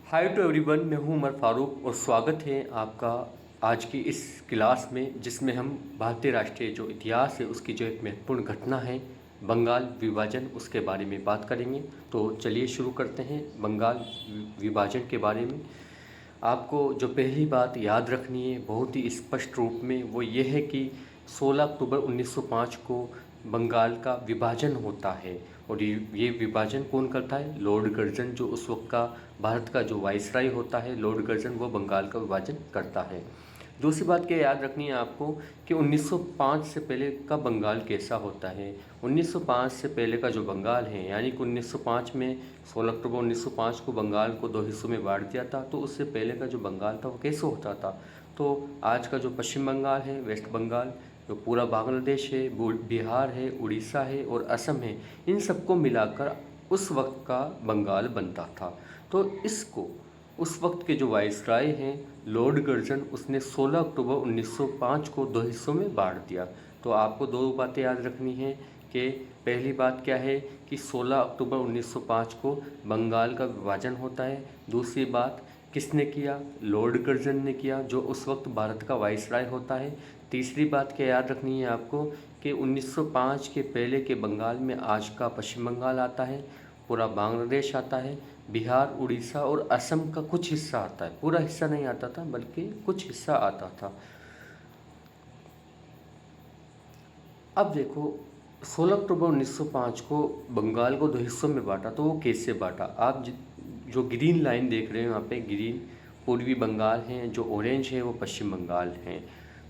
Hi to everyone, मैं हूं उमर फारूक और स्वागत है आपका आज की इस क्लास में जिसमें हम भारतीय राष्ट्रीय जो इतिहास है उसकी जो एक महत्वपूर्ण घटना है बंगाल विभाजन उसके बारे में बात करेंगे। तो चलिए शुरू करते हैं बंगाल विभाजन के बारे में। आपको जो पहली बात याद रखनी है बहुत ही स्पष्ट रूप में वो ये है कि 16 अक्टूबर 1905 को बंगाल का विभाजन होता है। और ये विभाजन कौन करता है? लॉर्ड कर्जन, जो उस वक्त का भारत का जो वाइसराय होता है लॉर्ड कर्जन, वो बंगाल का विभाजन करता है। दूसरी बात क्या याद रखनी है आपको कि 1905 से पहले का बंगाल कैसा होता है। 1905 से पहले का जो बंगाल है यानी कि 1905 में 16 अक्टूबर 1905 को बंगाल को दो हिस्सों में बांट दिया था। तो उससे पहले का जो बंगाल था वो कैसे होता था? तो आज का जो पश्चिम बंगाल है, वेस्ट बंगाल, जो पूरा बांग्लादेश है, बिहार है, उड़ीसा है और असम है, इन सबको मिलाकर उस वक्त का बंगाल बनता था। तो इसको उस वक्त के जो वाइसराय हैं लॉर्ड कर्जन, उसने 16 अक्टूबर 1905 को दो हिस्सों में बांट दिया। तो आपको दो बातें याद रखनी है कि पहली बात क्या है कि 16 अक्टूबर 1905 को बंगाल का विभाजन होता है। दूसरी बात किसने किया? लॉर्ड कर्जन ने किया, जो उस वक्त भारत का वाइसराय होता है। तीसरी बात क्या याद रखनी है आपको कि 1905 के पहले के बंगाल में आज का पश्चिम बंगाल आता है, पूरा बांग्लादेश आता है, बिहार, उड़ीसा और असम का कुछ हिस्सा आता है। पूरा हिस्सा नहीं आता था बल्कि कुछ हिस्सा आता था। अब देखो 16 अक्टूबर 1905 को बंगाल को दो हिस्सों में बांटा। तो वो कैसे बांटा? आप जो ग्रीन लाइन देख रहे हो यहाँ पे, ग्रीन पूर्वी बंगाल हैं, जो ऑरेंज है वो पश्चिम बंगाल हैं।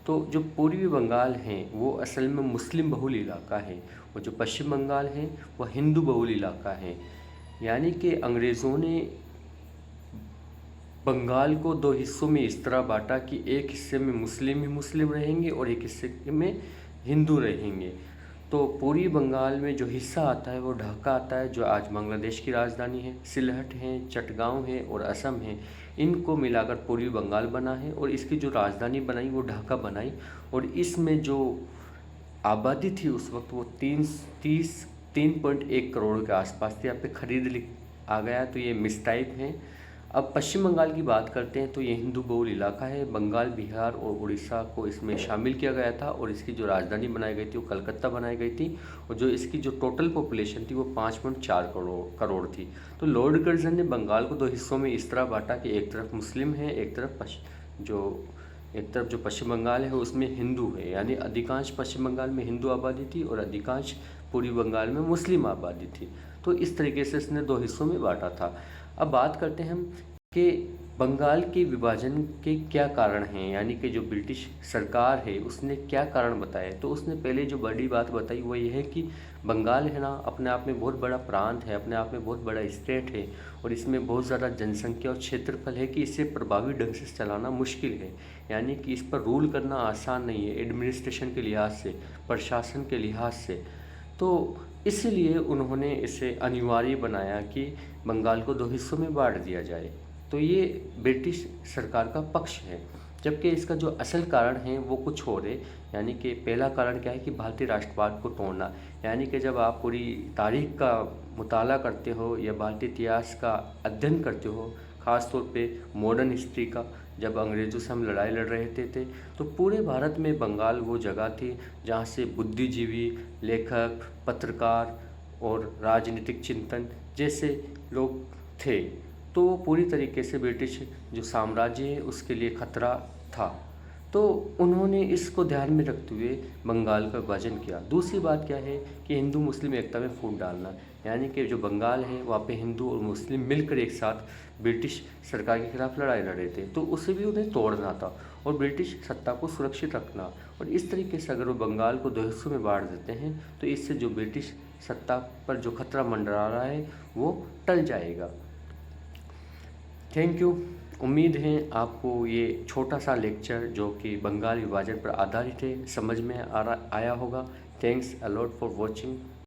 तो जो पूर्वी बंगाल हैं वो असल में मुस्लिम बहुल इलाका है और जो पश्चिम बंगाल है वो हिंदू बहुल इलाका है। यानी कि अंग्रेज़ों ने बंगाल को दो हिस्सों में इस तरह बांटा कि एक हिस्से में मुस्लिम ही मुस्लिम रहेंगे और एक हिस्से में हिंदू रहेंगे। तो पूर्वी बंगाल में जो हिस्सा आता है वो ढाका आता है, जो आज बांग्लादेश की राजधानी है। सिलहट है, चटगांव है और असम है, इनको मिलाकर पूर्वी बंगाल बना है और इसकी जो राजधानी बनाई वो ढाका बनाई। और इसमें जो आबादी थी उस वक्त वो 3.1 करोड़ के आसपास थी। यहाँ पे खरीद लिख आ गया तो ये मिसटाइप हैं। अब पश्चिम बंगाल की बात करते हैं तो ये हिंदू बहुल इलाका है। बंगाल, बिहार और उड़ीसा को इसमें शामिल किया गया था और इसकी जो राजधानी बनाई गई थी वो कलकत्ता बनाई गई थी। और जो इसकी जो टोटल पॉपुलेशन थी वो 5.4 करोड़ थी। तो लॉर्ड कर्जन ने बंगाल को दो हिस्सों में इस तरह बांटा कि एक तरफ मुस्लिम है, एक तरफ जो पश्चिम बंगाल है उसमें हिंदू है। यानी अधिकांश पश्चिम बंगाल में हिंदू आबादी थी और अधिकांश पूर्वी बंगाल में मुस्लिम आबादी थी। तो इस तरीके से इसने दो हिस्सों में बांटा था। अब बात करते हैं हम कि बंगाल के विभाजन के क्या कारण हैं, यानी कि जो ब्रिटिश सरकार है उसने क्या कारण बताए। तो उसने पहले जो बड़ी बात बताई वो ये है कि बंगाल है ना, अपने आप में बहुत बड़ा प्रांत है, अपने आप में बहुत बड़ा स्टेट है और इसमें बहुत ज़्यादा जनसंख्या और क्षेत्रफल है कि इसे प्रभावी ढंग से चलाना मुश्किल है। यानी कि इस पर रूल करना आसान नहीं है एडमिनिस्ट्रेशन के लिहाज से, प्रशासन के लिहाज से। तो इसलिए उन्होंने इसे अनिवार्य बनाया कि बंगाल को दो हिस्सों में बांट दिया जाए। तो ये ब्रिटिश सरकार का पक्ष है। जबकि इसका जो असल कारण है वो कुछ और है। यानी कि पहला कारण क्या है कि भारतीय राष्ट्रवाद को तोड़ना। यानी कि जब आप पूरी तारीख का मुताला करते हो या भारतीय इतिहास का अध्ययन करते हो, ख़ास तौर पे मॉडर्न हिस्ट्री का, जब अंग्रेज़ों से हम लड़ाई लड़ रहे थे तो पूरे भारत में बंगाल वो जगह थी जहाँ से बुद्धिजीवी, लेखक, पत्रकार और राजनीतिक चिंतन जैसे लोग थे। तो वो पूरी तरीके से ब्रिटिश जो साम्राज्य है उसके लिए खतरा था। तो उन्होंने इसको ध्यान में रखते हुए बंगाल का विभाजन किया। दूसरी बात क्या है कि हिंदू मुस्लिम एकता में फूट डालना। यानी कि जो बंगाल है वहाँ पे हिंदू और मुस्लिम मिलकर एक साथ ब्रिटिश सरकार के खिलाफ लड़ाई लड़ रहे थे, तो उसे भी उन्हें तोड़ना था और ब्रिटिश सत्ता को सुरक्षित रखना। और इस तरीके से अगर वो बंगाल को दो हिस्सों में बांट देते हैं तो इससे जो ब्रिटिश सत्ता पर जो खतरा मंडरा रहा है वो टल जाएगा। Thank you. उम्मीद है आपको ये छोटा सा लेक्चर जो कि बंगाल विभाजन पर आधारित है समझ में आया होगा। Thanks a lot for watching.